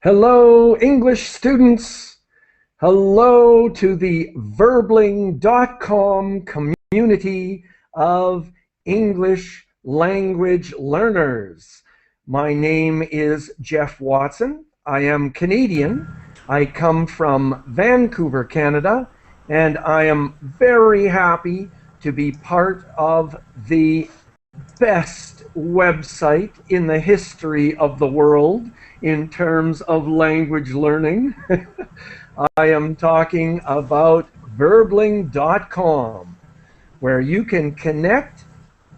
Hello, English students. Hello to the verbling.com community of English language learners. My name is Geoff Watson. I am Canadian. I come from Vancouver, Canada, and I am very happy to be part of the best website in the history of the world in terms of language learning. I am talking about verbling.com, where you can connect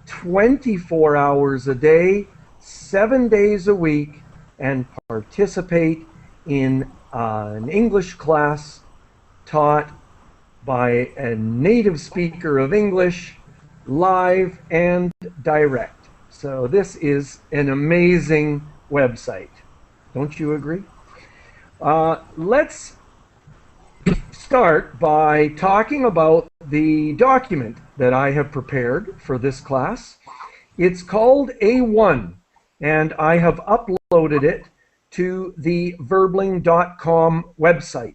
24 hours a day, 7 days a week, and participate in an English class taught by a native speaker of English, live and direct. So this is an amazing website. Don't you agree? Let's start by talking about the document that I have prepared for this class. It's called A1, and I have uploaded it to the verbling.com website.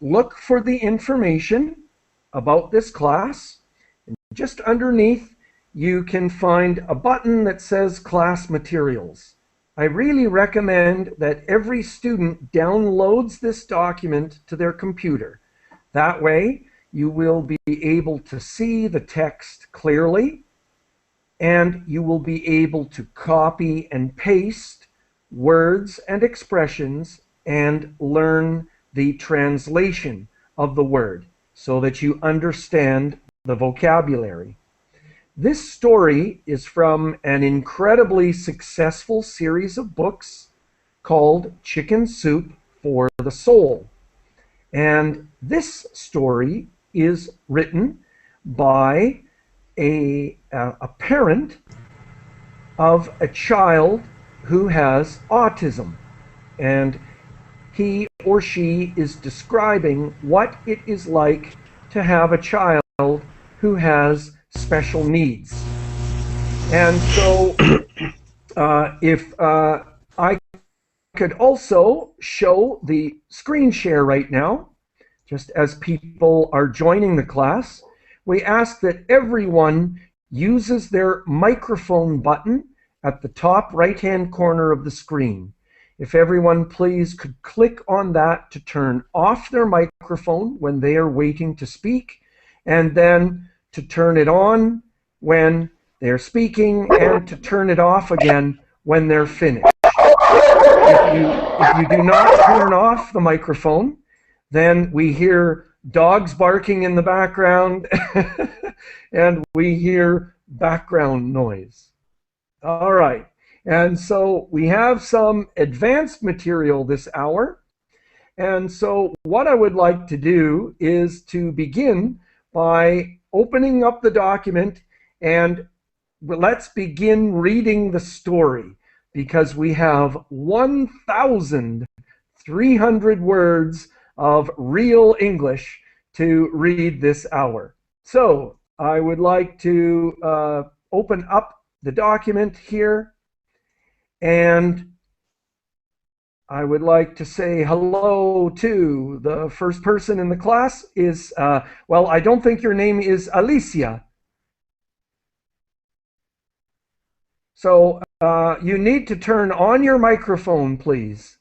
Look for the information about this class. And just underneath, you can find a button that says Class Materials. I really recommend that every student downloads this document to their computer. That way, you will be able to see the text clearly, and you will be able to copy and paste words and expressions and learn the translation of the word so that you understand the vocabulary. This story is from an incredibly successful series of books called Chicken Soup for the Soul. And this story is written by a parent of a child who has autism. And he or she is describing what it is like to have a child who has special needs. And so if I could also show the screen share right now, just as people are joining the class, we ask that everyone uses their microphone button at the top right-hand corner of the screen. If everyone please could click on that to turn off their microphone when they are waiting to speak, and then to turn it on when they're speaking, and to turn it off again when they're finished. If you do not turn off the microphone, then we hear dogs barking in the background and we hear background noise. All right. And so we have some advanced material this hour. And so what I would like to do is to begin by opening up the document, and let's begin reading the story, because we have 1,300 words of real English to read this hour. So I would like to open up the document here, and I would like to say hello to the first person in the class is, well, I don't think your name is Alicia. So you need to turn on your microphone, please.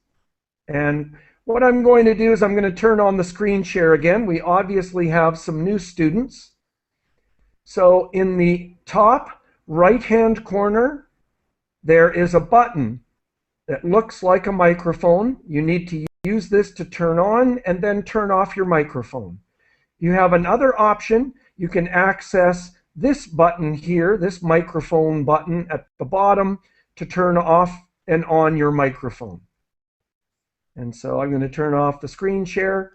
And what I'm going to do is I'm going to turn on the screen share again. We obviously have some new students. So in the top right-hand corner, there is a button that looks like a microphone. You need to use this to turn on and then turn off your microphone. You have another option. You can access this button here, this microphone button at the bottom, to turn off and on your microphone. And so I'm going to turn off the screen share.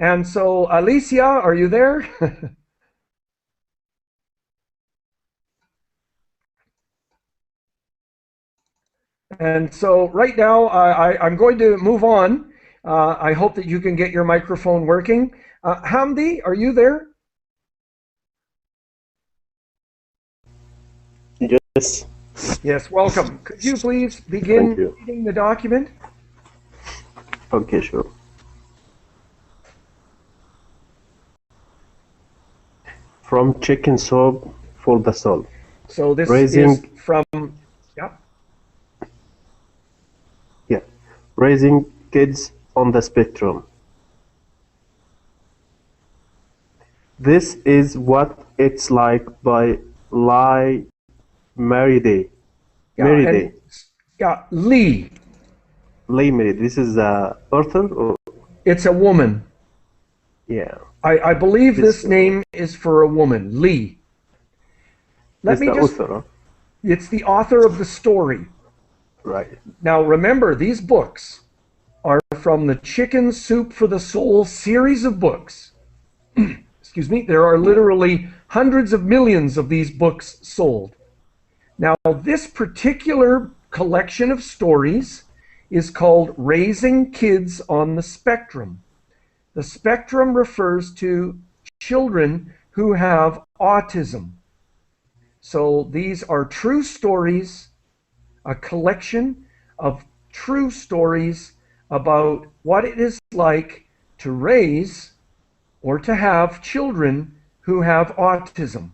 And so, Alicia, are you there? And so right now, I'm going to move on. I hope that you can get your microphone working. Hamdi, are you there? Yes. Yes, welcome. Could you please Thank begin you. reading the document? Okay, sure. From chicken soup for the soul. So this is Raising, from, yeah, yeah, raising kids on the spectrum. This is what it's like by Lie Mary Day. yeah, Mary and Day. yeah, Lee, Lie Mary. This is the author or it's a woman. yeah. I believe This this name is for a woman, Lee. Let is me the just, author, huh? it's the author of the story. Right. Now remember, these books are from the Chicken Soup for the Soul series of books. Excuse me, there are literally hundreds of millions of these books sold. Now, this particular collection of stories is called Raising Kids on the Spectrum. The spectrum refers to children who have autism. So these are true stories, a collection of true stories about what it is like to raise or to have children who have autism.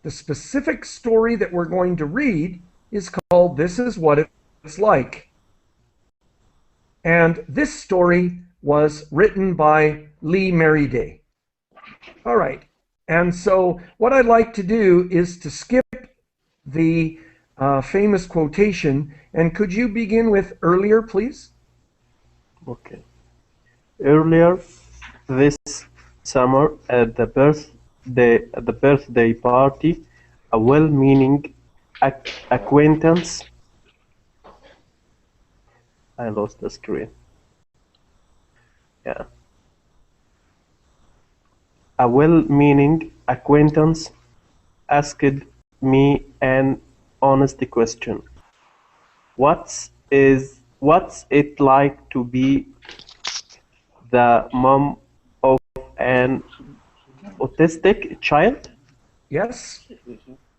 The specific story that we're going to read is called This Is What It's Like. And this story was written by Lee Merriday. All right. And so what I'd like to do is to skip the famous quotation. And could you begin with earlier, please? Okay. Earlier this summer at the birthday party, a well-meaning acquaintance. I lost the screen. Yeah. A well-meaning acquaintance asked me an honest question. What's it like to be the mom of an autistic child? Yes.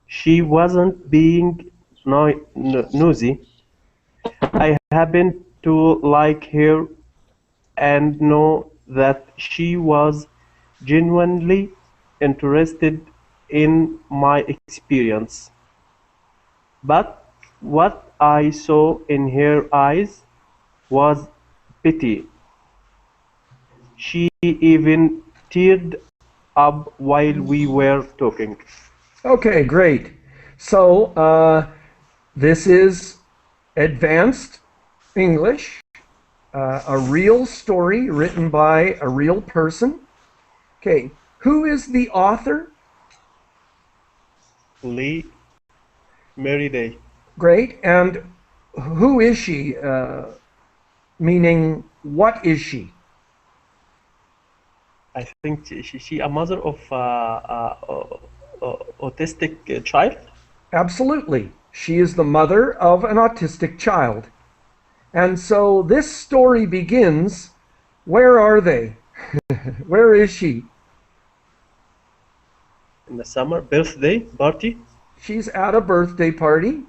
She wasn't being nosy. I happened to like her and know that she was genuinely interested in my experience. But what I saw in her eyes was pity. She even teared up while we were talking. Okay, great. So this is advanced English, a real story written by a real person. Okay, who is the author? Lee Mary Day. Great. And who is she? Meaning, what is she? I think she a mother of autistic child. Absolutely. She is the mother of an autistic child. And so this story begins. Where are they? Where is she? In the summer birthday party. She's at a birthday party.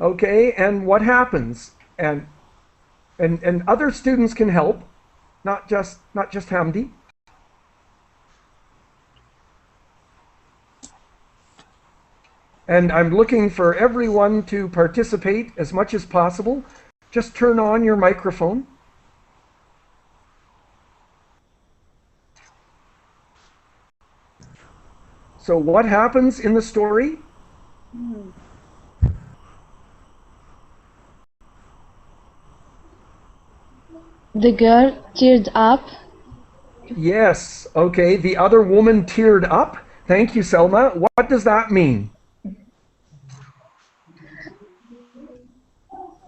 Okay, and what happens? And other students can help, not just Hamdi. And I'm looking for everyone to participate as much as possible. Just turn on your microphone. So what happens in the story? The girl teared up. Yes, okay, the other woman teared up. Thank you, Selma. What does that mean?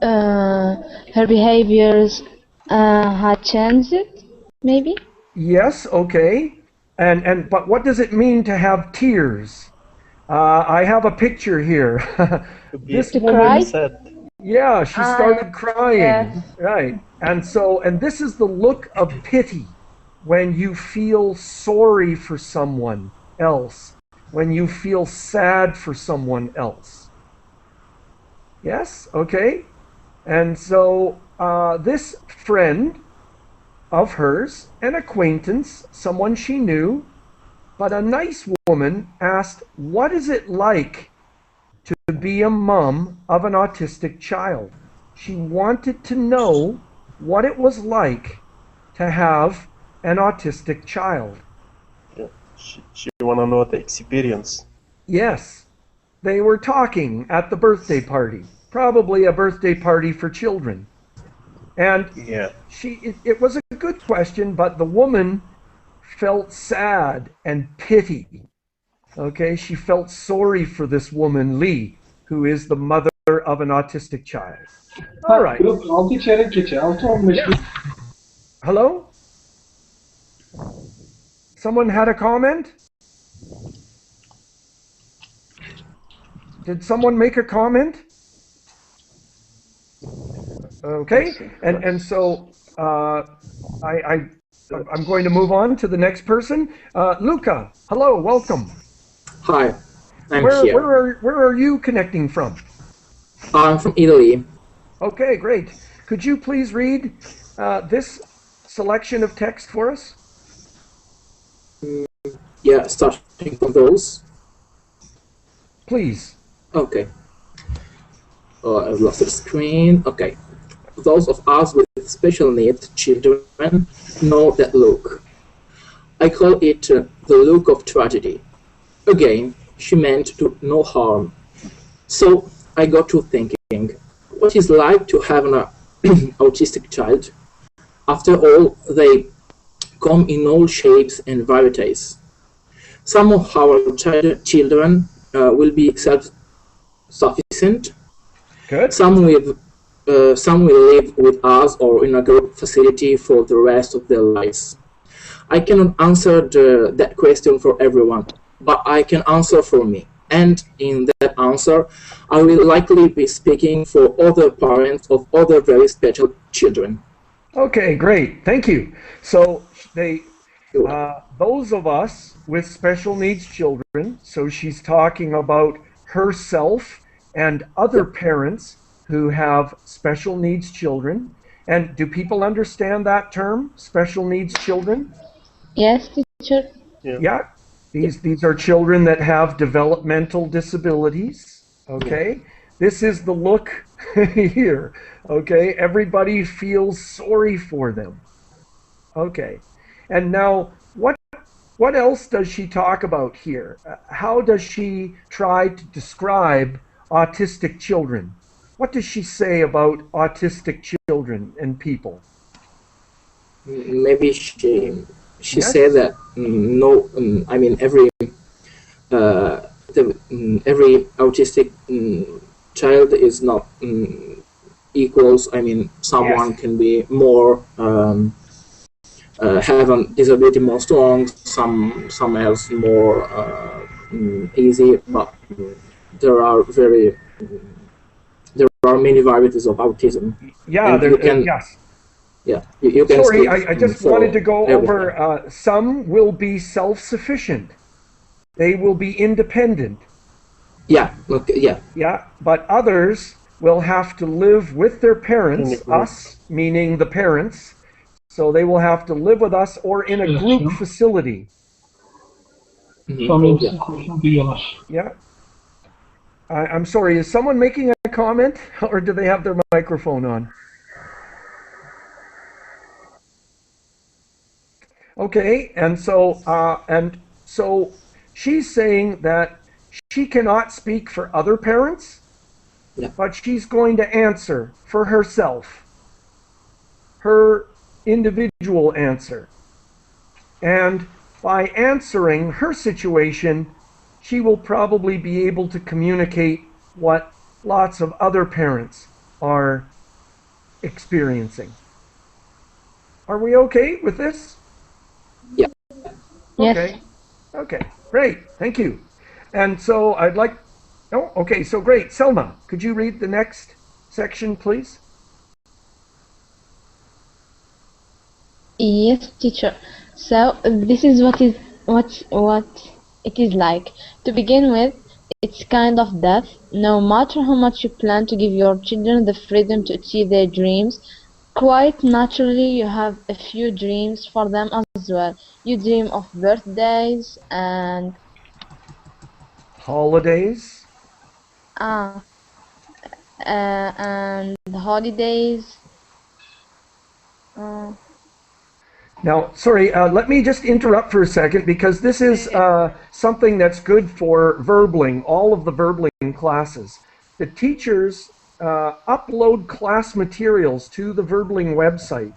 Her behaviors had changed, maybe. Yes, okay. But what does it mean to have tears? I have a picture here. To be This To woman, cry? sad. Yeah, she started crying. Yes. Right. And this is the look of pity when you feel sorry for someone else, when you feel sad for someone else. Yes? Okay. And so this friend of hers, an acquaintance, someone she knew, but a nice woman, asked, "What is it like to be a mom of an autistic child?" She wanted to know what it was like to have an autistic child. Yeah. She wanna know the experience. Yes, they were talking at the birthday party, probably a birthday party for children. And Yeah. it was a good question, but the woman felt sad and pity. Okay, she felt sorry for this woman, Lee, who is the mother of an autistic child. All Ha, right. yok 6 çeyrek geçe. 6:15 Yeah. gibi. Hello? Someone had a comment? Did someone make a comment? Okay. And so I'm going to move on to the next person. Luca, hello, welcome. Hi, I'm Where here. where are you connecting from? I'm from Italy. Okay, great. Could you please read this selection of text for us? Yeah, starting from those. Please. Okay. Oh, I've lost the screen. Okay. Those of us with special needs children know that look. I call it the look of tragedy. Again, she meant to no harm. So I got to thinking, what is like to have an autistic child? After all, they come in all shapes and varieties. Some of our children will be self-sufficient. Good. Some will live with us or in a group facility for the rest of their lives. I cannot answer that question for everyone, but I can answer for me. And in that answer, I will likely be speaking for other parents of other very special children. Okay, great. Thank you. So they You're welcome. those of us with special needs children, so she's talking about herself and other Yep. parents who have special needs children. And do people understand that term, special needs children? Yes, teacher. Yeah. Yeah. Yep. These are children that have developmental disabilities. Yeah. Okay. This is the look here. Okay. Everybody feels sorry for them. Okay. And now, what else does she talk about here? How does she try to describe autistic children? What does she say about autistic children and people? Maybe she Yes? said that no, I mean every autistic child is not equals. I mean, Yes. someone can be more have a disability more strong. Some else more easy, but there are very there are many varieties of autism, Yeah, and you can yes. you can Sorry, speak I just wanted for to go everything. over some will be self-sufficient. They will be independent. Yeah, okay, yeah, Yeah, but others will have to live with their parents, Clinical. us, meaning the parents. So they will have to live with us or in a Evet group canım. facility. Şu an benim yeah. sizin konuşumu duyuyorlar. Yeah. I'm sorry, is someone making a comment or do they have their microphone on? Okay, and so she's saying that she cannot speak for other parents, Yeah. but she's going to answer for herself, her individual answer. And by answering her situation, she will probably be able to communicate what lots of other parents are experiencing. Are we okay with this? Yeah. Yes. Okay. Okay. Great. Thank you. And so I'd like. Oh, okay. So great. Selma, could you read the next section, please? Yes, teacher. So this is what it is like. To begin with, it's kind of death. No matter how much you plan to give your children the freedom to achieve their dreams, quite naturally you have a few dreams for them as well. You dream of birthdays Holidays. uh, and holidays. Uh, Now, sorry, let me just interrupt for a second because this is something that's good for verbling, all of the verbling classes. The teachers upload class materials to the verbling website.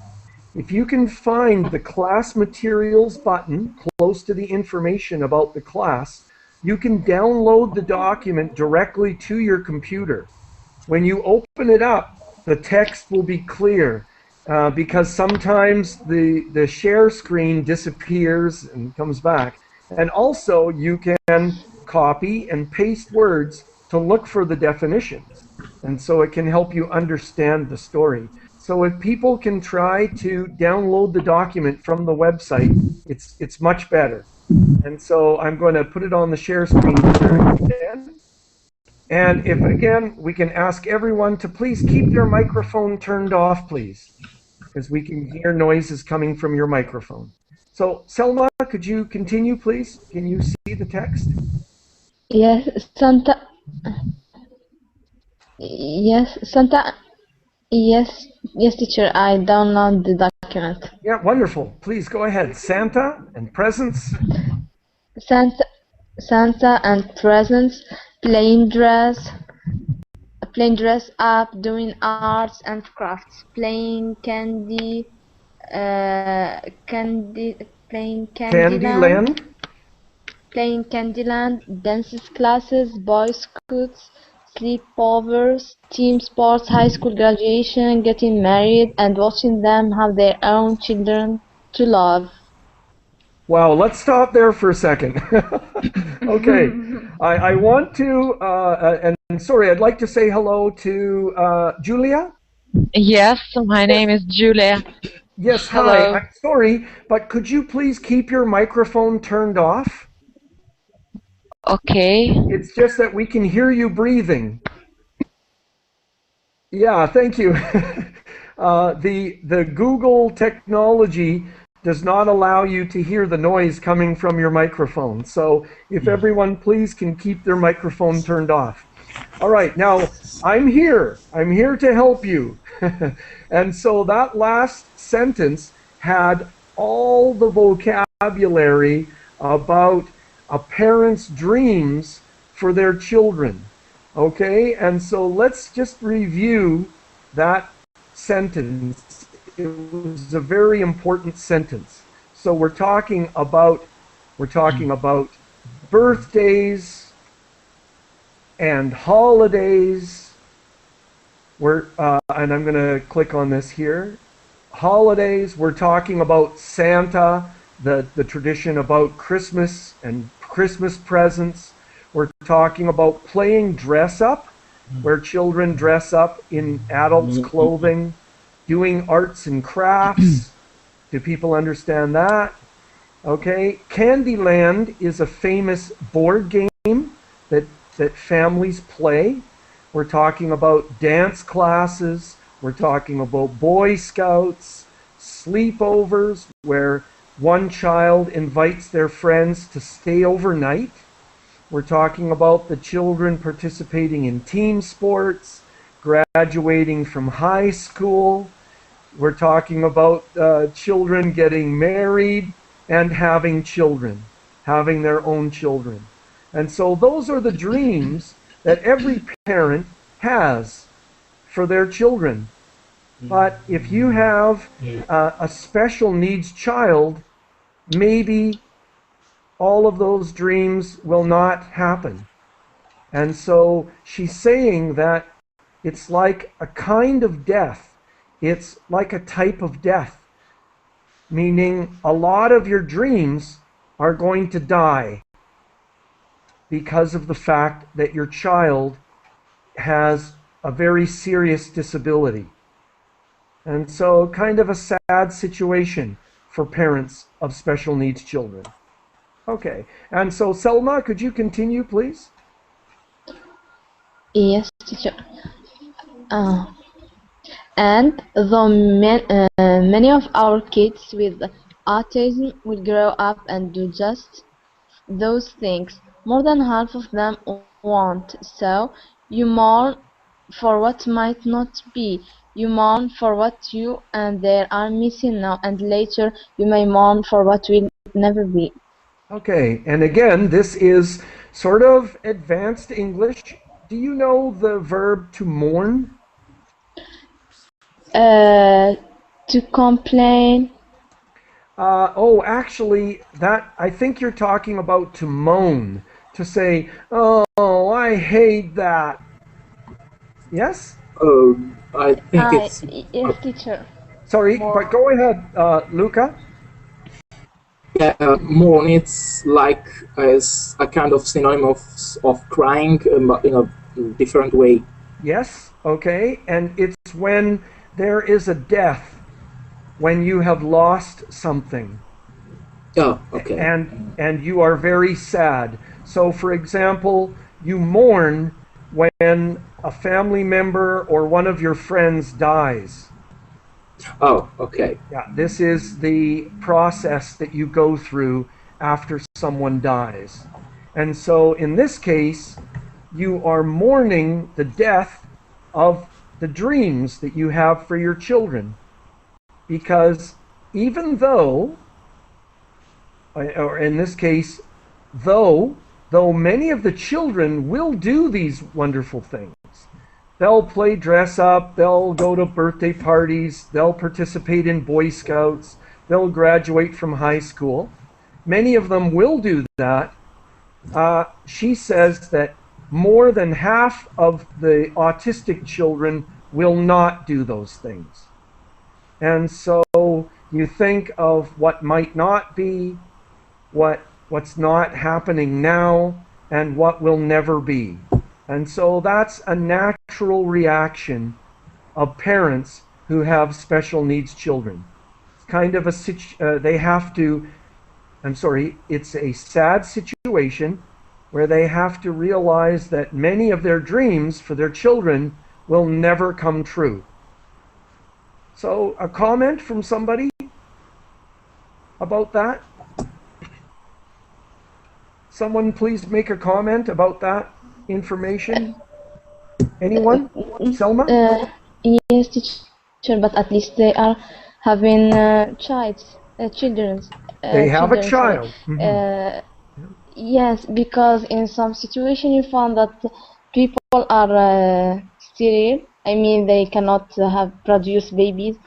If you can find the class materials button close to the information about the class, you can download the document directly to your computer. When you open it up, the text will be clear because sometimes the share screen disappears and comes back. And also you can copy and paste words to look for the definitions. And so it can help you understand the story. So if people can try to download the document from the website, it's much better. And so I'm going to put it on the share screen again. And if, again, we can ask everyone to please keep their microphone turned off, please, because we can hear noises coming from your microphone. So, Selma, could you continue, please? Can you see the text? yes, Santa. Yes, teacher. I download the document. Yeah, wonderful. Please go ahead. Santa and presents. Santa, Santa and presents, playing dress, playing dress up, doing arts and crafts, candy, playing Candyland, Candyland. playing Candyland, dances classes, Boy Scouts, sleepovers, team sports, high school graduation, getting married, and watching them have their own children to love. Wow, let's stop there for a second. Okay, I want to, and sorry, I'd like to say hello to Julia. Yes, my Yes. name is Julia. Yes, hi. Hello. I'm sorry, but could you please keep your microphone turned off? Okay. It's just that we can hear you breathing. Yeah, thank you. The Google technology does not allow you to hear the noise coming from your microphone. So if everyone please can keep their microphone turned off. All right, now I'm here. I'm here to help you. And so that last sentence had all the vocabulary about a parent's dreams for their children. Okay, and so let's just review that sentence. It was a very important sentence. So we're talking about birthdays and holidays. And I'm going to click on this here. Holidays. We're talking about Santa, the tradition about Christmas and Christmas presents. We're talking about playing dress up, where children dress up in adults' clothing, doing arts and crafts. Do people understand that? Okay. Candyland is a famous board game that families play. We're talking about dance classes. We're talking about Boy Scouts, sleepovers, where one child invites their friends to stay overnight. We're talking about the children participating in team sports, graduating from high school. We're talking about children getting married and having children, having their own children. And so those are the dreams that every parent has for their children. But if you have a special needs child, maybe all of those dreams will not happen. And so she's saying that it's like a kind of death. It's like a type of death, meaning a lot of your dreams are going to die because of the fact that your child has a very serious disability. And so kind of a sad situation for parents of special needs children. Okay, and so Selma, could you continue, please? Yes, teacher. Uh, and though many of our kids with autism will grow up and do just those things, more than half of them won't. So you mourn for what might not be. You mourn for what you and they are missing now, and later you may mourn for what will never be. Okay, and again, this is sort of advanced English. Do you know the verb to mourn? To complain. Actually, that I think you're talking about to moan, to say, "Oh, I hate that." Yes? I think it's Yes, teacher. Sorry, More. but go ahead, Luca. yeah, mourn. It's like as a kind of synonym of crying, but in a different way. Yes, okay, and it's when there is a death, when you have lost something. Oh, okay. And you are very sad. So, for example, you mourn when a family member or one of your friends dies. Oh, okay. Yeah, this is the process that you go through after someone dies. And so, in this case, you are mourning the death of the dreams that you have for your children. Because even though, or in this case, though many of the children will do these wonderful things, they'll play dress up, they'll go to birthday parties, they'll participate in Boy Scouts, they'll graduate from high school. Many of them will do that. She says that more than half of the autistic children will not do those things. And so you think of what might not be, what's not happening now, and what will never be. And so that's a natural reaction of parents who have special needs children. It's kind of they have to, it's a sad situation where they have to realize that many of their dreams for their children will never come true. So a comment from somebody about that? Someone please make a comment about that information. Anyone? Selma? Yes, teacher, but at least they are having children. They have a Children, sorry. child. Mm-hmm. Yes, because in some situation you found that people are sterile. I mean, they cannot have produce babies.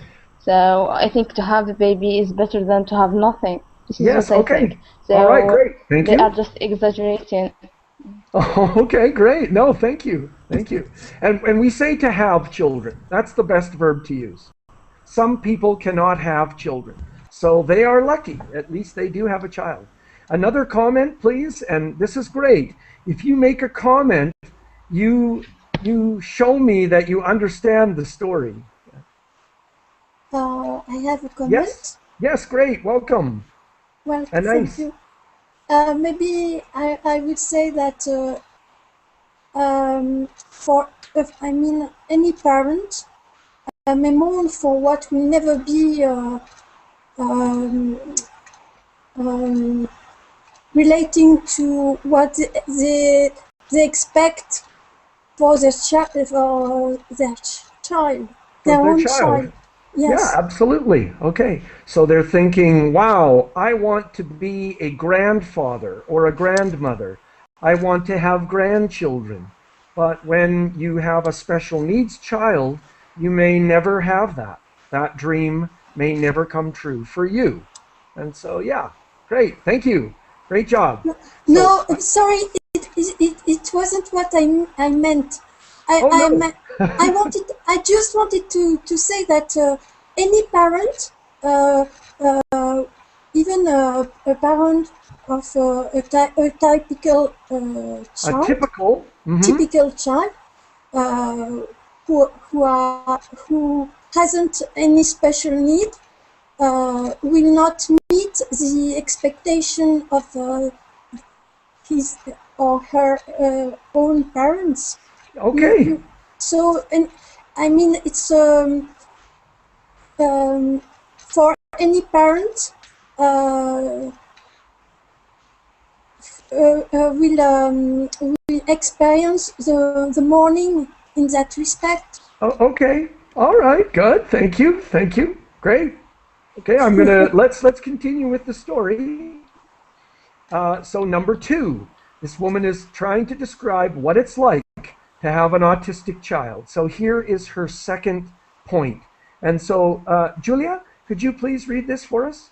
So I think to have a baby is better than to have nothing. This is Yes, what I okay. think. So All right, great. Thank they you. are just exaggerating. Oh, okay, great. No, thank you. Thank you. And we say to have children. That's the best verb to use. Some people cannot have children. So they are lucky. At least they do have a child. Another comment, please. And this is great. If you make a comment, you show me that you understand the story. I have a comment. Yes. Yes, great. Welcome. Well, And thank nice. you. Maybe I would say that any parent may mourn for what will never be relating to what they expect for their child, their own child. Yes. Yeah, absolutely. Okay. So they're thinking, wow, I want to be a grandfather or a grandmother. I want to have grandchildren. But when you have a special needs child, you may never have that. That dream may never come true for you. And so, yeah, great. Thank you. Great job. No, sorry, it wasn't what I meant. I just wanted to say that any parent, even a parent of a typical child, A typical. typical child, who hasn't any special need will not meet the expectation of his or her own parents. Okay. So, and I mean, it's for any parent will experience the mourning in that respect. Oh, okay. All right. Good. Thank you. Thank you. Great. Okay. I'm gonna let's continue with the story. So number 2, this woman is trying to describe what it's like to have an autistic child. So here is her second point. And so, Julia, could you please read this for us?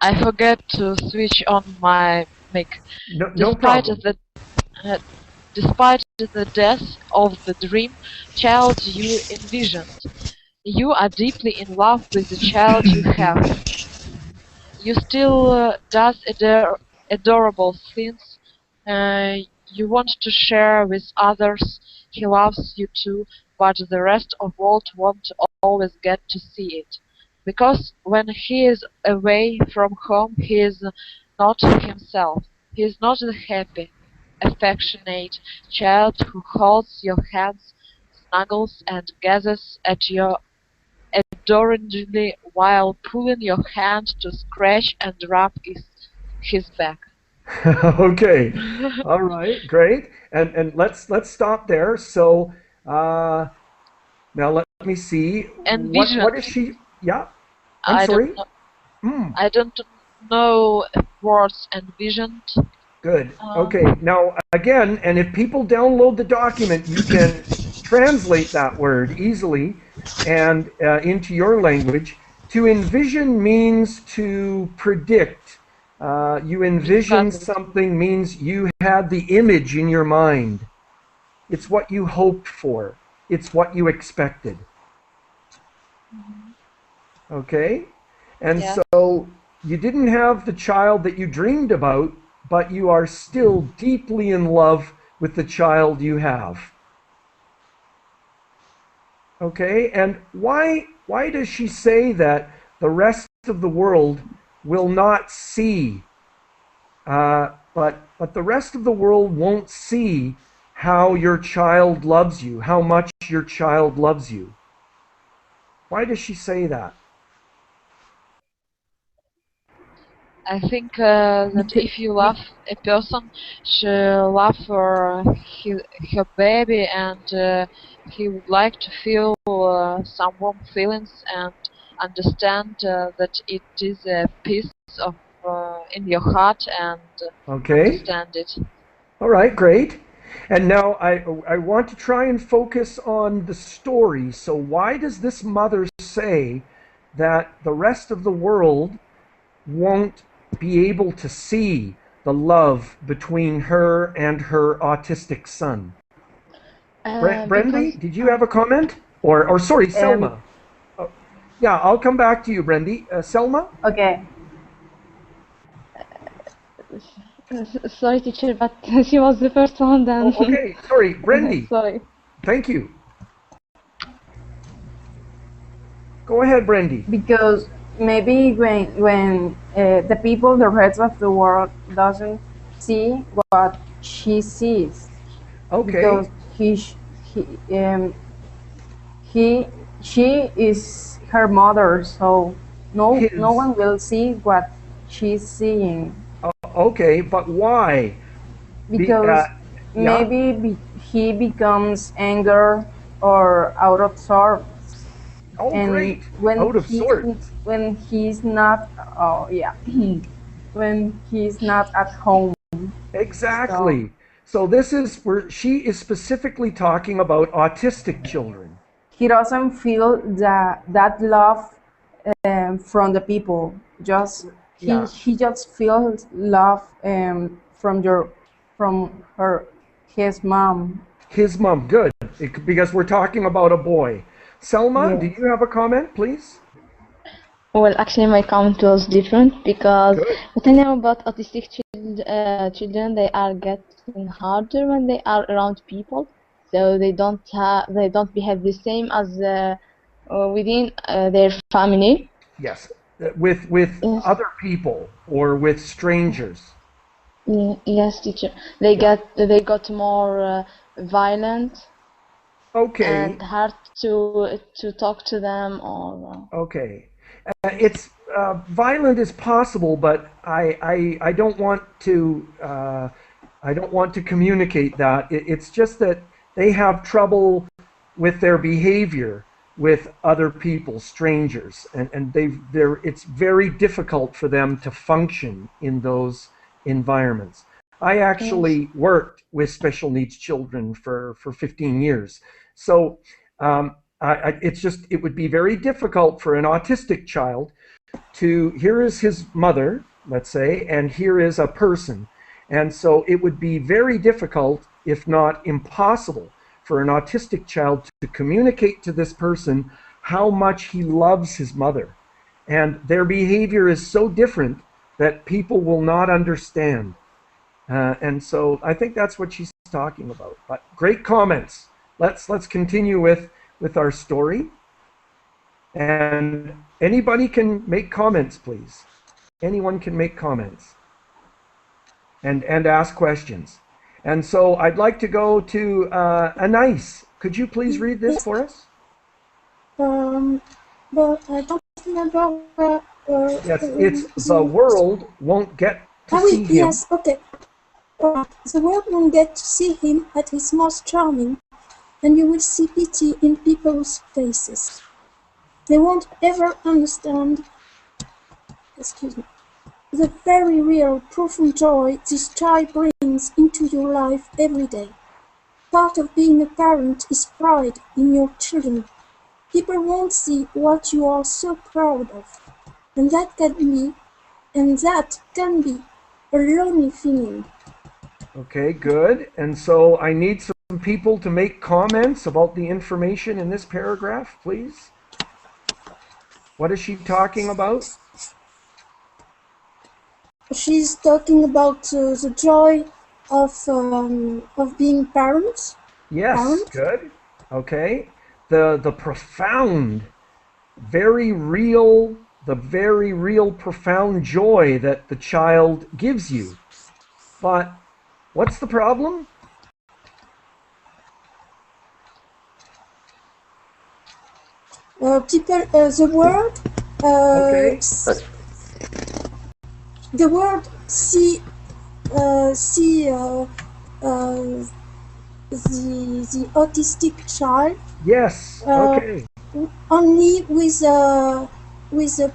I forget to switch on my mic. No problem. Uh, despite the death of the dream child you envisioned, you are deeply in love with the child you have. You still does adorable things you want to share with others. He loves you too, but the rest of the world won't always get to see it. Because when he is away from home, he is not himself. He is not the happy, affectionate child who holds your hands, snuggles and gazes at your adoringly while pulling your hand to scratch and rub his back. Okay. All right. Great. And let's stop there. So now let me see. What is Envisioned. she? Yeah. I'm I don't sorry. know. Hmm. I don't know words envisioned. Good. Okay. Now, again, and if people download the document, you can translate that word easily and into your language. To envision means to predict. You envision Discuss it. something means you had the image in your mind. It's what you hoped for. It's what you expected. Okay? And Yes. so you didn't have the child that you dreamed about, but you are still deeply in love with the child you have. Okay? And why does she say that the rest of the world will not see, but the rest of the world won't see how your child loves you, how much your child loves you? Why does she say that? I think that if you love a person, she love for her baby, and he would like to feel some warm feelings and understand that it is a piece of in your heart and Okay? understand it. All right, great. And now I want to try and focus on the story. So why does this mother say that the rest of the world won't be able to see the love between her and her autistic son? Because Brendy, did you have a comment? Or sorry, Selma. Yeah, I'll come back to you, Brendy. Selma? Okay. sorry, teacher, but she was the first one. Then Oh, okay, sorry, Brendy. sorry. Thank you. Go ahead, Brendy. Because maybe when the people, the rest of the world doesn't see what she sees, Okay. because he she is her mother, so no one will see what she's seeing. Okay, but why? Because Yeah. maybe he becomes anger or out of sorts. Oh, And great. when Out of sorts. when he's not, oh yeah, when he's not at home. Exactly. So this is where she is specifically talking about autistic children. He doesn't feel that love from the people. Just Yeah. he just feels love from his mom. His mom, good. Because we're talking about a boy. Selma, do Yes. you have a comment, please? Well, actually, my comment was different because Good. what I know about autistic children, they are getting harder when they are around people, so they don't behave the same as within their family. Yes. With Yes, other people or with strangers. yes, teacher. Yeah. They got more violent Okay. and hard to talk to them or. Okay. It's violent is possible, but I don't want to communicate that. It's just that they have trouble with their behavior with other people, strangers, and they're it's very difficult for them to function in those environments. I Yes. actually worked with special needs children for 15 years, so it's just it would be very difficult for an autistic child to here is his mother, let's say, and here is a person. And so it would be very difficult, if not impossible, for an autistic child to communicate to this person how much he loves his mother. And their behavior is so different that people will not understand. And so I think that's what she's talking about. But great comments. Let's continue with our story. And anybody can make comments, please. Anyone can make comments and ask questions. And so I'd like to go to Anais. Could you please read this Yes. for us? But I don't remember where. Yes, it's the world won't get to Ah see oui, him. yes, okay. The world won't get to see him at his most charming, and you will see pity in people's faces. They won't ever understand, excuse me, the very real, profound joy this child brings into your life every day. Part of being a parent is pride in your children. People won't see what you are so proud of, and that can be a lonely feeling. Okay, good. And so I need some people to make comments about the information in this paragraph, please. What is she talking about? She's talking about the joy of being parents. Yes, good. Okay. The profound, very real, the very real profound joy that the child gives you. But what's the problem? The world, Okay. the world see the autistic child Yes. Okay. only with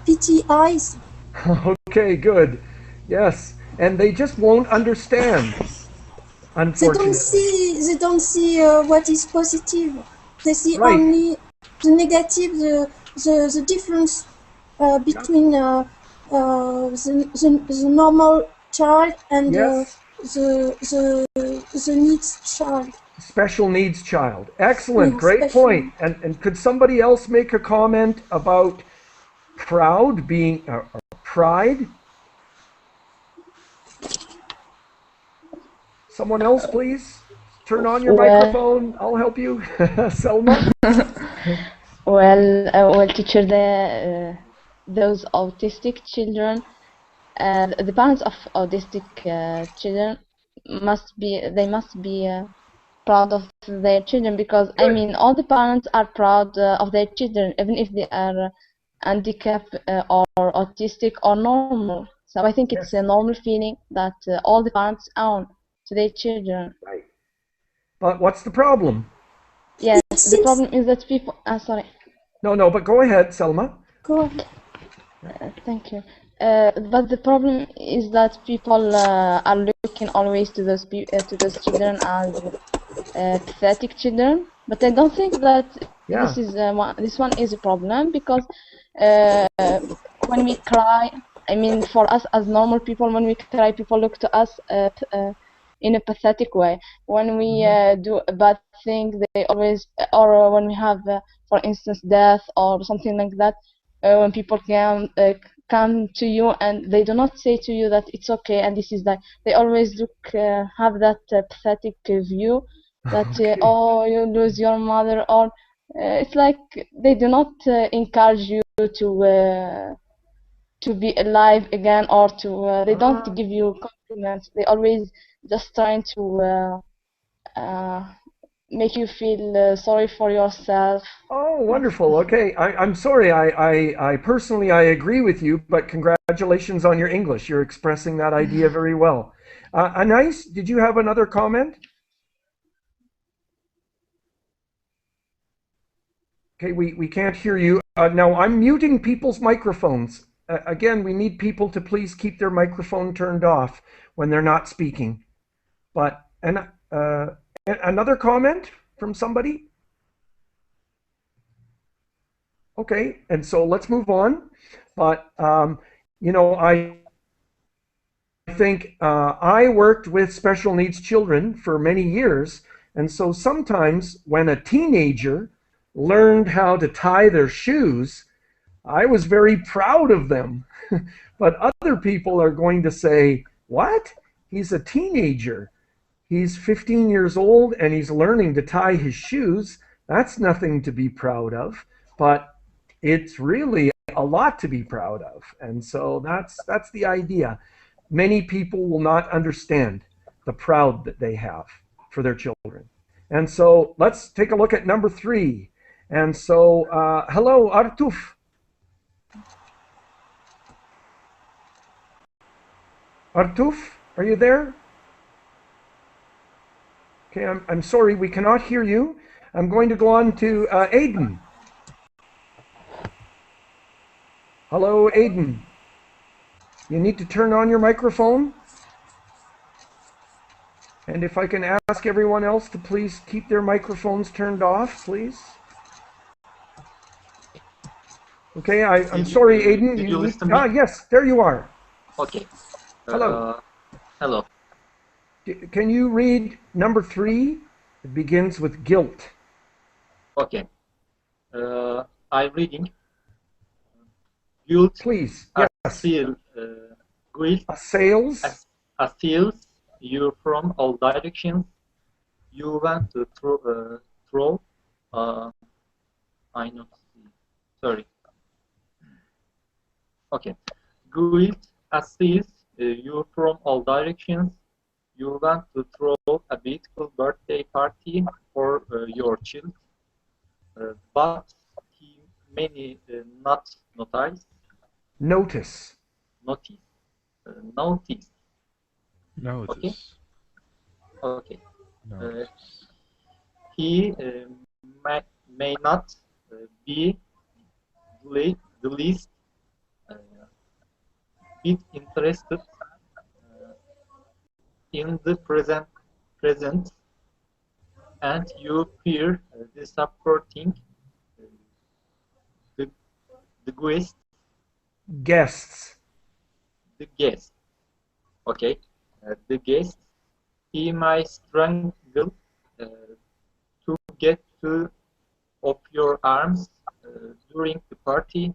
pity eyes. Okay, good. Yes. And they just won't understand, unfortunately. They don't see what is positive. They see Right. only the negative, the difference between the normal child and Yes. the needs child. Special needs child. Excellent. Yeah, Great special. point. And could somebody else make a comment about proud being pride? Someone else, please. Turn on your Well, microphone. I'll help you. Selma. well, teacher, those autistic children, the parents of autistic children must be proud of their children because I Good. mean all the parents are proud of their children even if they are handicapped or autistic or normal. So I think it's Yes. a normal feeling that all the parents own to their children. Right. But what's the problem? Yes, It the seems. problem is that people. Sorry. No, but go ahead, Selma. Go ahead. Thank you. But the problem is that people are looking always to those children as pathetic children. But I don't think that Yeah. this one is a problem because uh, when we cry, I mean, for us as normal people, when we cry, people look to us in a pathetic way. When we do a bad thing, they always, or when we have, for instance, death or something like that, when people come to you and they do not say to you that it's okay and this is that. They always have that pathetic view that Okay. oh, you lose your mother, or it's like they do not encourage you to be alive again, or to they don't give you compliments. They always just trying to make you feel sorry for yourself. Oh, wonderful. Okay. I'm sorry. I personally, I agree with you, but congratulations on your English. You're expressing that idea very well. Anais, did you have another comment? Okay, we can't hear you. Now I'm muting people's microphones. Again, we need people to please keep their microphone turned off when they're not speaking. But, another comment from somebody? Okay, and so let's move on. But, I think I worked with special needs children for many years. And so sometimes when a teenager learned how to tie their shoes, I was very proud of them. But other people are going to say, what? He's a teenager. He's 15 years old and he's learning to tie his shoes. That's nothing to be proud of. But it's really a lot to be proud of. And so that's the idea. Many people will not understand the proud that they have for their children. And so let's take a look at number 3. And so, hello, Artuf. Artuf, are you there? Okay, I'm sorry, we cannot hear you. I'm going to go on to Aiden. Hello, Aiden. You need to turn on your microphone. And if I can ask everyone else to please keep their microphones turned off, please. Okay, I'm sorry, Aiden. Did you listen to me? Yes, there you are. Okay. Hello. Hello. Can you read number 3? It begins with guilt. Okay. I'm reading. Guilt. Please. Yes. Guilt assails you from all directions. You want to throw. I know. Sorry. Okay. Guilt assails you from all directions. You want to throw a beautiful birthday party for your child, but he may not notice. Notice. Notice. Notice. Okay. Notice. He may not be the least bit interested in the present, and you fear disappointing the guests. The guests. Okay. The guests. He might struggle to get to of your arms during the party,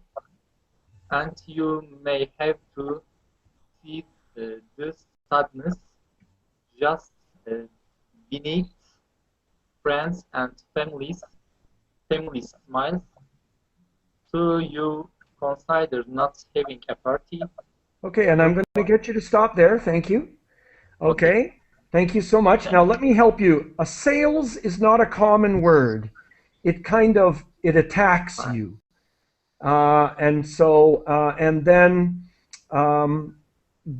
and you may have to see the sadness just beneath friends and family smiles. So you consider not having a party. Okay, and I'm going to get you to stop there. Thank you. Okay. Thank you so much. Now let me help you. Assails is not a common word. It attacks you. And then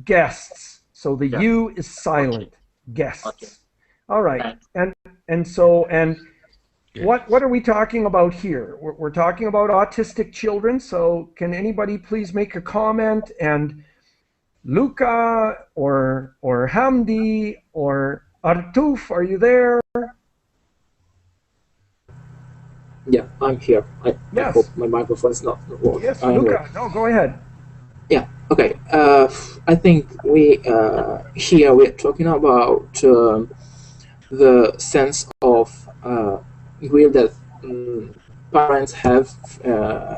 guests. So the you is silent. Guests. Okay. All right. And what are we talking about here? We're talking about autistic children. So can anybody please make a comment? And Luca or Hamdi or Artuf, are you there? Yeah, I'm here. I hope my microphone is not working. Yes, Luca. No, go ahead. Yeah. Okay. I think we here we're talking about the sense of guilt that parents have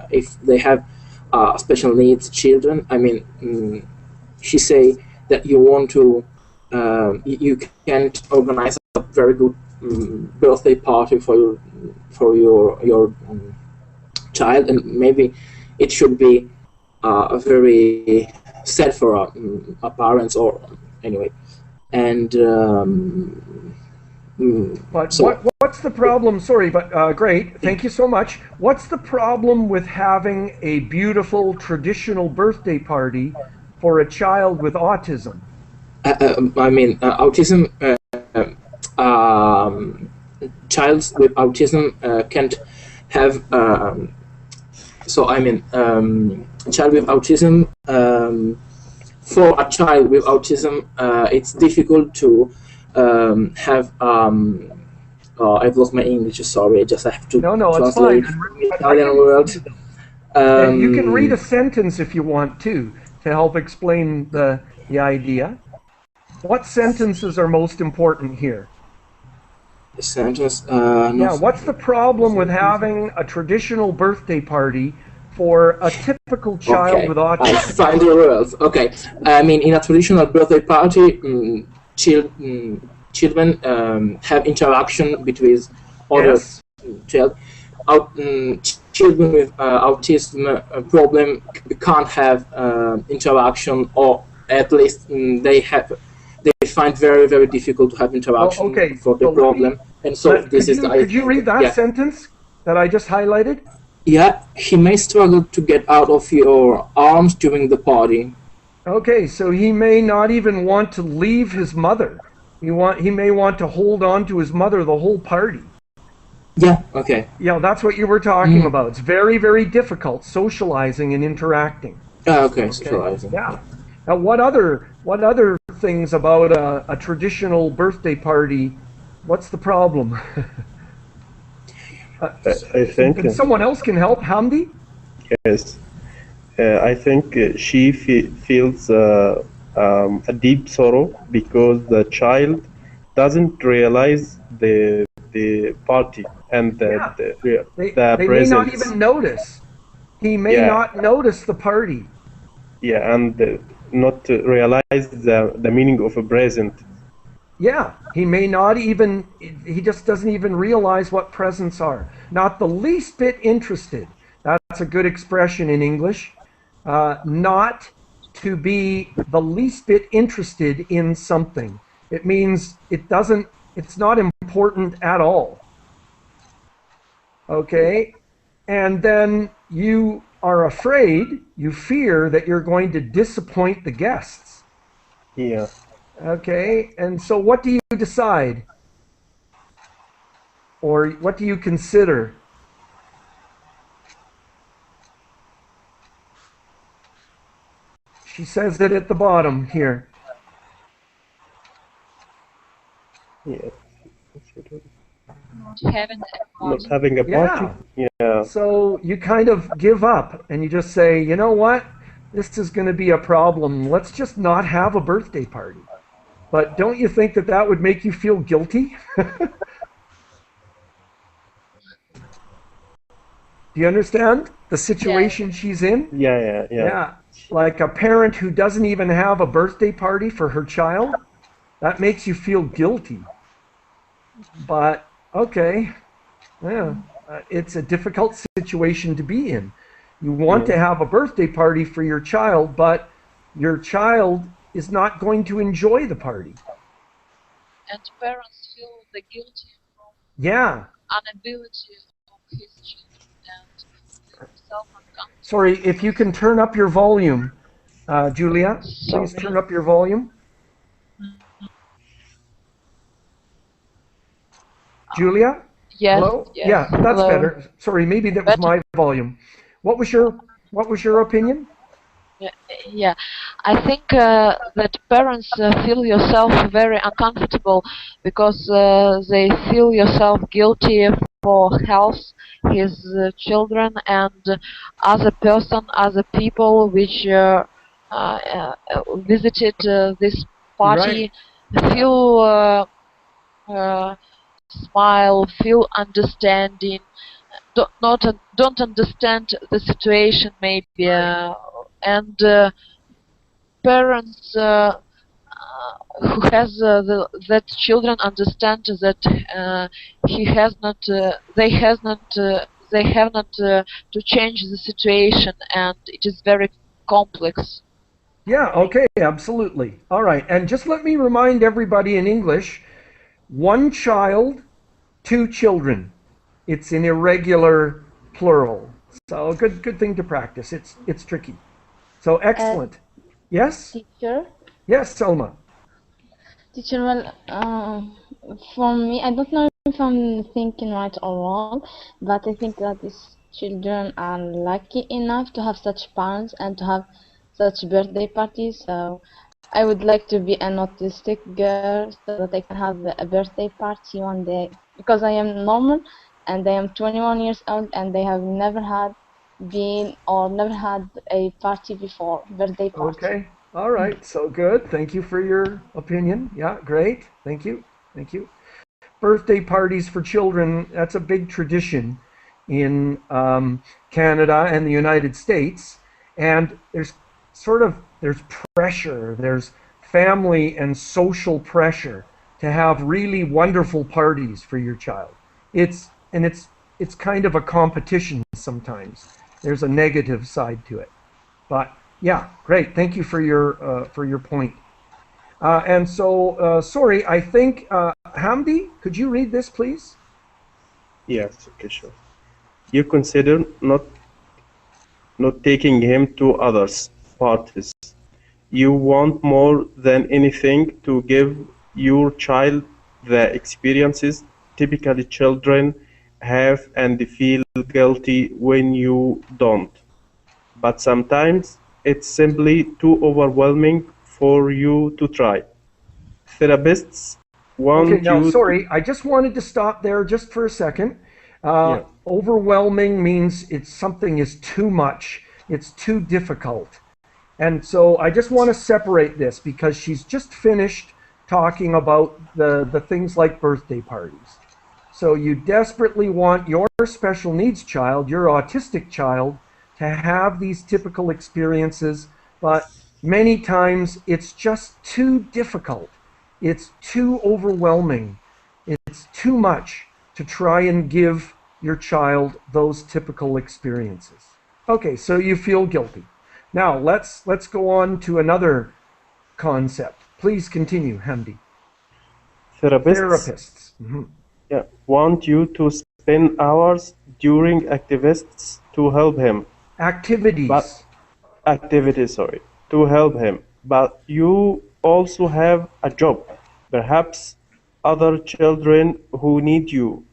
if they have special needs children. I mean, she say that you want to, you can't organize a very good birthday party for your child, and maybe it should be very sad for our parents, or anyway. And but so what's the problem? Sorry, but great. Thank you so much. What's the problem with having a beautiful traditional birthday party for a child with autism? I mean, autism. Childs with autism can't have. So I mean, a child with autism. For a child with autism, it's difficult to have. I've lost my English. Sorry, I just have to No, it's translate fine. Italian words. And you can read a sentence if you want to help explain the idea. What sentences are most important here? The sentence. Yeah, what's the problem with having a traditional birthday party for a typical child with autism? I find the words. Okay, I mean, in a traditional birthday party, children have interaction between other children. Children with autism problem can't have interaction, or at least they find very difficult to have interaction for the problem. And so could you read that sentence that I just highlighted? Yeah, he may struggle to get out of your arms during the party. Okay, so he may not even want to leave his mother. He may want to hold on to his mother the whole party. Yeah, okay. Yeah, that's what you were talking about. It's very difficult socializing and interacting. Okay, socializing. Yeah. Now, what other things about a traditional birthday party? What's the problem? I think someone else can help. Hamdi? Yes. I think she feels a deep sorrow because the child doesn't realize the party and the they may not even notice. He may not notice the party. Yeah, and not realize the meaning of a present. Yeah, he may not even, he just doesn't even realize what presents are. Not the least bit interested. That's a good expression in English. Not to be the least bit interested in something. It means it's not important at all. Okay? And then you are afraid, you fear that you're going to disappoint the guests. Yeah. Okay, and so what do you decide? Or what do you consider? She says it at the bottom here. Yeah. Not having a party? Yeah. So you kind of give up and you just say, you know what? This is going to be a problem. Let's just not have a birthday party. But don't you think that would make you feel guilty? Do you understand the situation she's in? Yeah. Like a parent who doesn't even have a birthday party for her child, that makes you feel guilty. But, okay, yeah, it's a difficult situation to be in. You want to have a birthday party for your child, but your child is not going to enjoy the party. And parents feel the guilty from inability of his children and self-unconscious. Sorry, if you can turn up your volume, Julia, please turn up your volume. Julia? Yes. Hello? Yes. Yeah, that's Hello. better. Sorry, maybe that was my volume. What was your opinion? Yeah, I think that parents feel yourself very uncomfortable because they feel yourself guilty for health his children and other people which visited this party feel smile, feel understanding, don't understand the situation maybe, and parents who has that children understand that he has not they have not to change the situation, and it is very complex. Yeah, okay, absolutely. All right, and just let me remind everybody in English, one child, two children. It's an irregular plural. So good thing to practice. It's tricky. So excellent. Yes? Teacher? Yes, Selma. Teacher, well, for me, I don't know if I'm thinking right or wrong, but I think that these children are lucky enough to have such parents and to have such birthday parties. So I would like to be an autistic girl so that I can have a birthday party one day. Because I am normal and I am 21 years old and they have never had never had a party before, birthday party. Okay. All right. So good. Thank you for your opinion. Yeah, great. Thank you. Thank you. Birthday parties for children, that's a big tradition in Canada and the United States. And there's pressure, there's family and social pressure to have really wonderful parties for your child. It's kind of a competition sometimes. There's a negative side to it. But yeah, great. Thank you for your point. And so, sorry, I think, Hamdi, could you read this, please? Yes, okay, sure. You consider not taking him to others' parties. You want more than anything to give your child the experiences typically children have and feel guilty when you don't. But sometimes it's simply too overwhelming for you to try. Therapists Okay, want now, you to, sorry, I just wanted to stop there just for a second. yeah, Overwhelming means something is too much, it's too difficult. And so I just want to separate this because she's just finished talking about the things like birthday parties. So you desperately want your special needs child, your autistic child, to have these typical experiences, but many times it's just too difficult. It's too overwhelming. It's too much to try and give your child those typical experiences. Okay, so you feel guilty. Now let's go on to another concept. Please continue, Hamdi. therapists Therapists. Mm-hmm. yeah, want you to spend hours during activists to help him. Activities. Sorry, to help him. But you also have a job, perhaps other children who need you,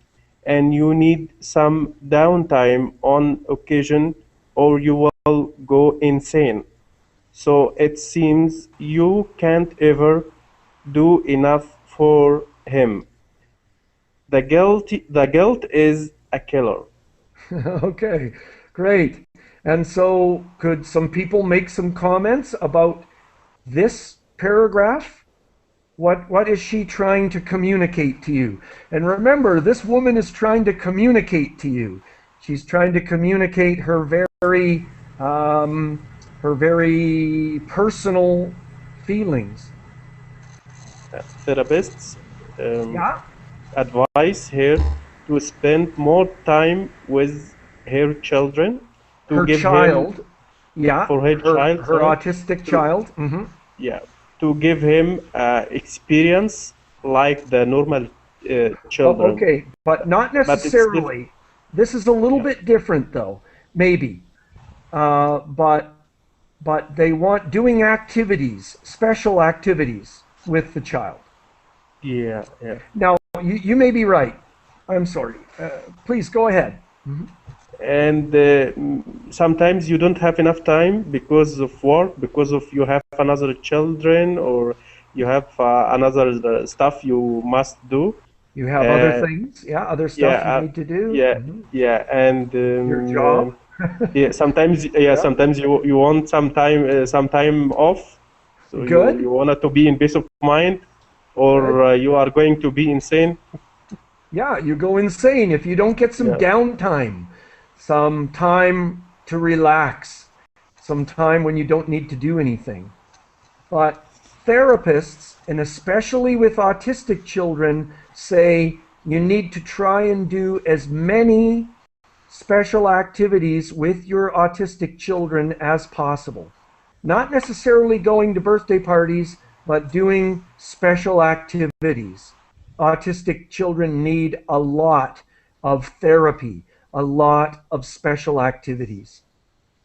and you need some downtime on occasion, or you will go insane. So it seems you can't ever do enough for him. The guilt is a killer. Okay, great. And so could some people make some comments about this paragraph? What is she trying to communicate to you? And remember, this woman is trying to communicate to you. She's trying to communicate her very personal feelings. Therapists Yeah, advise her to spend more time with her children, to her give him child. Yeah, for her child, her sorry, autistic to, child. Mm-hmm. yeah, to give him experience like the normal Oh, children. okay, but not But it's diff necessarily. This is a little yeah, bit different, though. Maybe, but they want doing activities, special activities with the child. yeah, yeah. Now, you may be right. I'm sorry. Please go ahead. And sometimes you don't have enough time because of work, because of you have another children, or you have another stuff you must do. You have other Uh, things, yeah, other yeah, stuff you need to do. yeah, yeah, and Your job. yeah, Yeah. sometimes you want some time off, so you Good. want it to be in peace of mind, Good. or you are going to be insane. Yeah, you go insane if you don't get some downtime, some time to relax, some time when you don't need to do anything. But therapists, and especially with autistic children, say you need to try and do as many special activities with your autistic children as possible. Not necessarily going to birthday parties, but doing special activities. Autistic children need a lot of therapy, a lot of special activities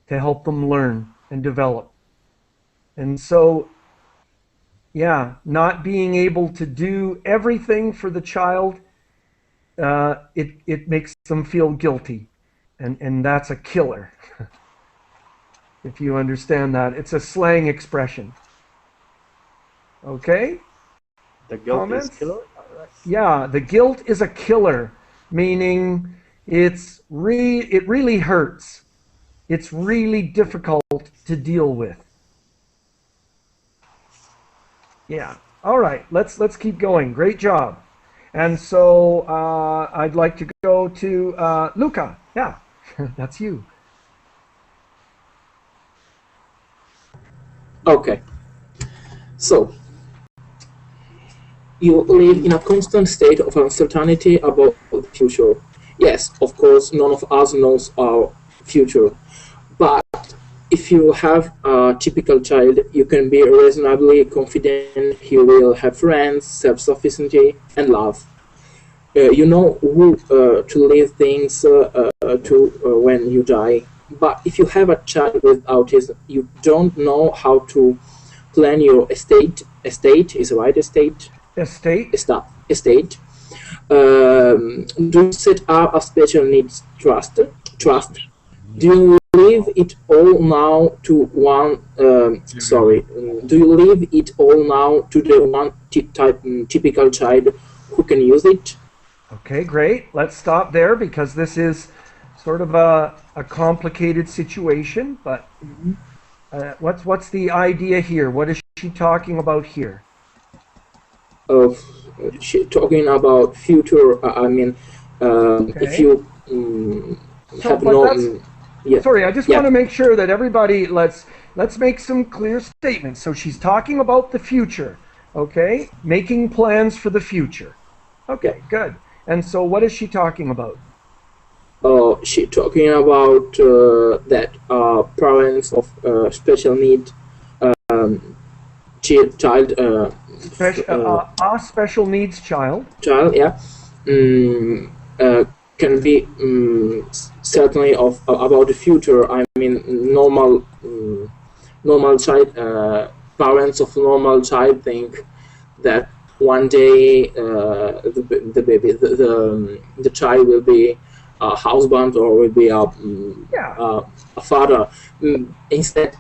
to help them learn and develop. And so, yeah, not being able to do everything for the child, it makes them feel guilty. And that's a killer. If you understand that. It's a slang expression. Okay? The guilt is Comments? killer? Yeah, the guilt is a killer, meaning it really hurts. It's really difficult to deal with. Yeah. All right, let's keep going. Great job. And so I'd like to go to Luca. Yeah, that's you. Okay. So, you live in a constant state of uncertainty about the future. Yes, of course, none of us knows our future. But if you have a typical child, you can be reasonably confident he will have friends, self-sufficiency, and love. You know who to leave things to when you die. But if you have a child with autism, you don't know how to plan your estate. Estate is the right estate. Estate. Estate. Do set up a special needs trust. Trust. Do you leave it all now to one? Do you leave it all now to the one typical child who can use it? Okay, great. Let's stop there because this is sort of a complicated situation. But what's the idea here? What is she talking about here? She talking about future. If you have no. Yeah. Sorry, I just want to make sure that everybody let's make some clear statements. So she's talking about the future, okay? Making plans for the future. Okay, good. And so what is she talking about? She talking about that parents of special need child a special needs child. Yeah. Can be certainly about the future. I mean, normal child, parents of normal child think that one day the baby, the child will be a husband or will be a father. Instead,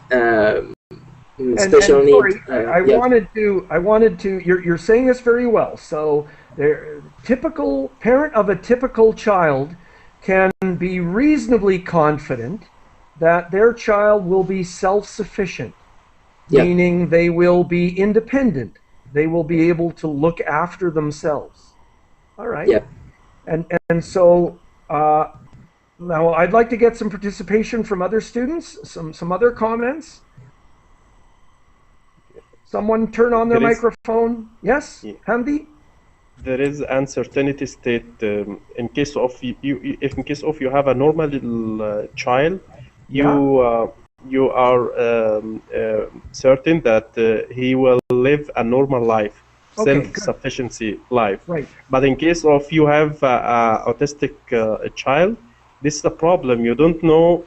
special needs. I wanted to. You're saying this very well. So, the typical parent of a typical child can be reasonably confident that their child will be self-sufficient, meaning they will be independent. They will be able to look after themselves. All right. Yeah. And so now I'd like to get some participation from other students. Some other comments. Someone turn on their microphone. Yes, Hamdi? There is uncertainty state in case of if in case of you have a normal child, you are certain that he will live a normal life, self-sufficiency life. Right. But in case of you have a autistic child, this is a problem. You don't know.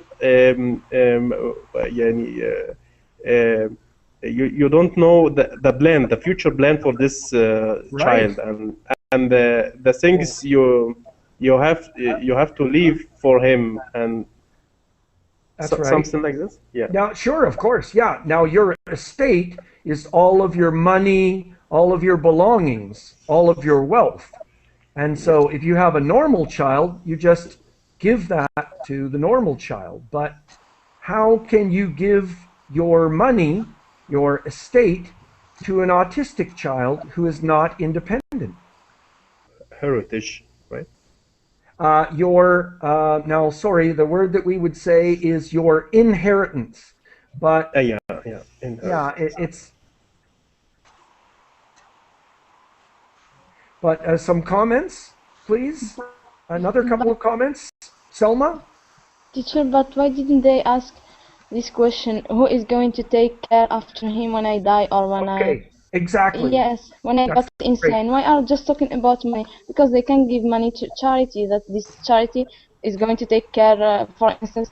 You don't know the future plan for this child, and the things you have to leave for him, and something like this. Yeah. Now, sure, of course, yeah. Now your estate is all of your money, all of your belongings, all of your wealth, and so if you have a normal child, you just give that to the normal child. But how can you give your money, your estate, to an autistic child who is not independent? Heritage. right? Now, sorry, the word that we would say is your inheritance, but Yeah, yeah, inheritance. but some comments, please. Another couple of comments. Selma? Teacher, but why didn't they ask this question? Who is going to take care after him when I die or when I... Okay, exactly. Yes, when I That's got great. insane. Why are just talking about money? Because they can give money to charity, that this charity is going to take care, for instance,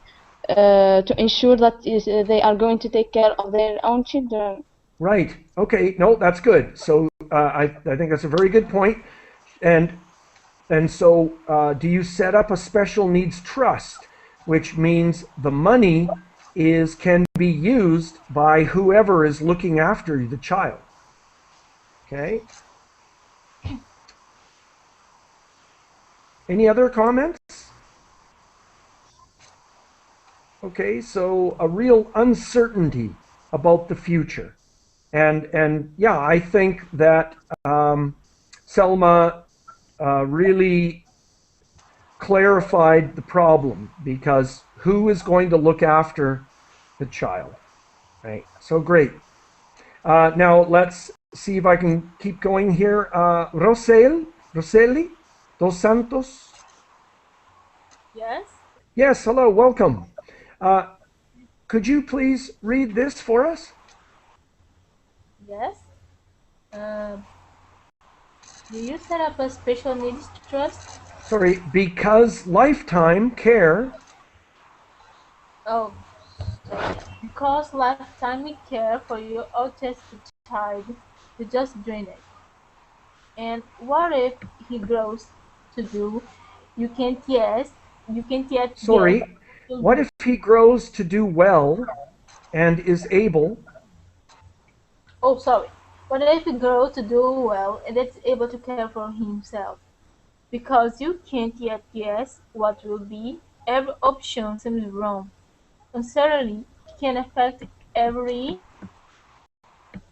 to ensure that they are going to take care of their own children. Right. Okay. No, that's good. So I think that's a very good point. And so do you set up a special needs trust, which means the money can be used by whoever is looking after the child? Okay. Any other comments? Okay. So a real uncertainty about the future. And yeah, I think that Selma really clarified the problem, because who is going to look after the child, right? So great. Now let's see if I can keep going here. Roseli dos Santos. Yes, Yes, hello, welcome. Could you please read this for us? yes. Uh, do you set up a special needs trust? Sorry, because lifetime care. Oh, because lifetime care for your autistic child, you just drain it. And what if he grows to do? You can't yes, you can't yet guess. Sorry, what if he grows to do well and is able? Oh, sorry. What if he grows to do well and is able to care for himself? Because you can't yet guess what will be, every option seems wrong. Uncertainty can affect every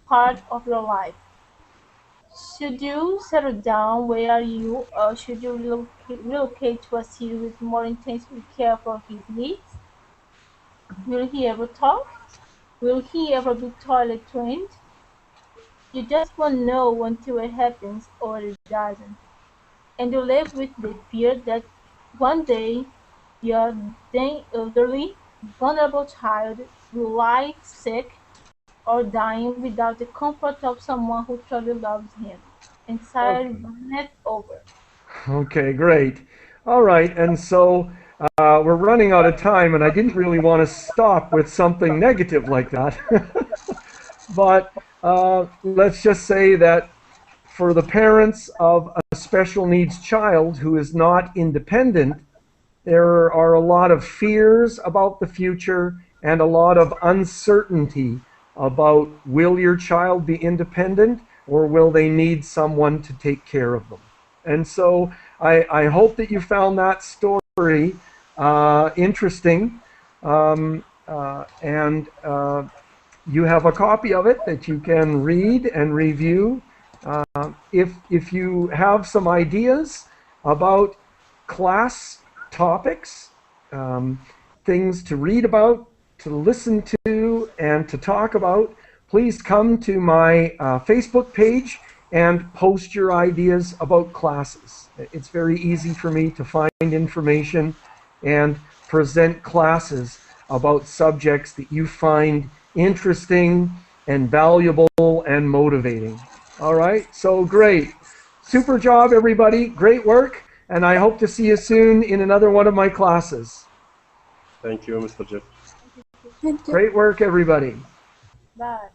part of your life. Should you settle down where are you, or should you relocate to a city with more intensely care for his needs? Will he ever talk? Will he ever be toilet trained? You just won't know until it happens or it doesn't. And you live with the fear that one day your then elderly, vulnerable child will lie sick or dying without the comfort of someone who truly loves him. Okay. Inside runneth over. Okay, great. All right, and so we're running out of time, and I didn't really want to stop with something negative like that. But let's just say that for the parents of a special needs child who is not independent, there are a lot of fears about the future and a lot of uncertainty about, will your child be independent, or will they need someone to take care of them? And so I hope that you found that story interesting. And you have a copy of it that you can read and review. If you have some ideas about class topics, things to read about, to listen to, and to talk about, please come to my Facebook page and post your ideas about classes. It's very easy for me to find information and present classes about subjects that you find interesting and valuable and motivating. All right, so great. Super job, everybody. Great work. And I hope to see you soon in another one of my classes. Thank you, Mr. Geoff. Thank you. Great work, everybody. Bye.